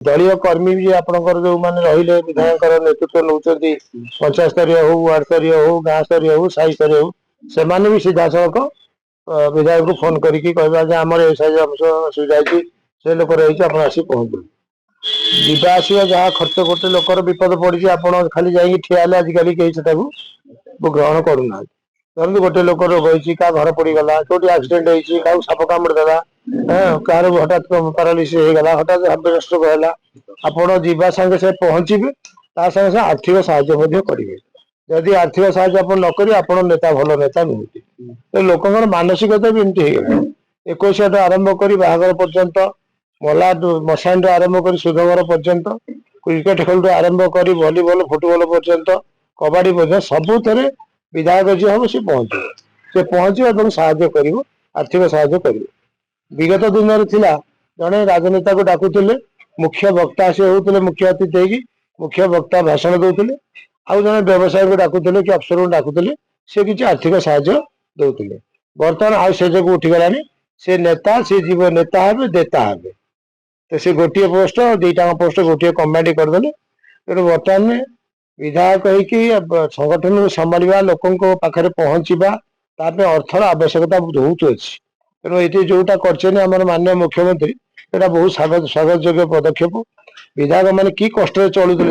दलीय कर्मी भी आपंकर जो मैंने रही विधायक नेतृत्व नौ पंचायत स्तरीय हो वार्ड स्तरीय हो गाँ स्तरीय हो साई स्तरीय हो से भी सीधा सड़क विधायक को फोन करके कहवा आम असुविधा से लोक रही आप आसी पहुंचू जीवा आसवा जहाँ खर्च गोटे लोकर विपद पड़ी आप खाली जा ठिया आजिकल कहीं ग्रहण करूना धरते गोटे लोक रोग होती क्या घर पड़गला कौटी आक्सीडेट क्या साप कामुड़देला कार हठात पारालीस होगा हठात हार्ट है आपड़ जीवा संगे से पहुंचे संगे आर्थिक साहय करेंगे जदि आर्थिक साहय आप नक आप नेता भल नेता नुहति तो लोक मानसिकता भी एमती हो 21 आरंभ कर बाहागर पर्यंत मला मशाण आरंभ कर सुधघर पर्यंत क्रिकेट खेल आरंभ कर भलीबल फुटबल पर्यंत कबाड़ी पर्यंत सबुथ विधायक जी हम सी पहुंचे साहय कर आर्थिक साहय कर विगत दिन में जड़े राजनेता को डाकुले मुख्य वक्ता से होते मुख्य अतिथि मुख्य वक्ता भाषण दौले आउ जड़े व्यवसायी को डाकुले कि अफसर को डाकुले से किसी आर्थिक साहय दौले बर्तमान आउ से जगह उठीगलानी से नेता सी जीव नेता हे देता हे तो सी गोटे पोस्ट दीटा पोस्ट गोटे कमांड करदे तेणु बर्तमान में विधायक संगठन को संभाला लोकों पाखे पहुंचवा अर्थर आवश्यकता बहुत अच्छी तेणु ये जोटा कर माननीय मुख्यमंत्री यहाँ बहुत स्वागत योग्य पदक्षेप विधायक मैंने कि कष्ट चलुले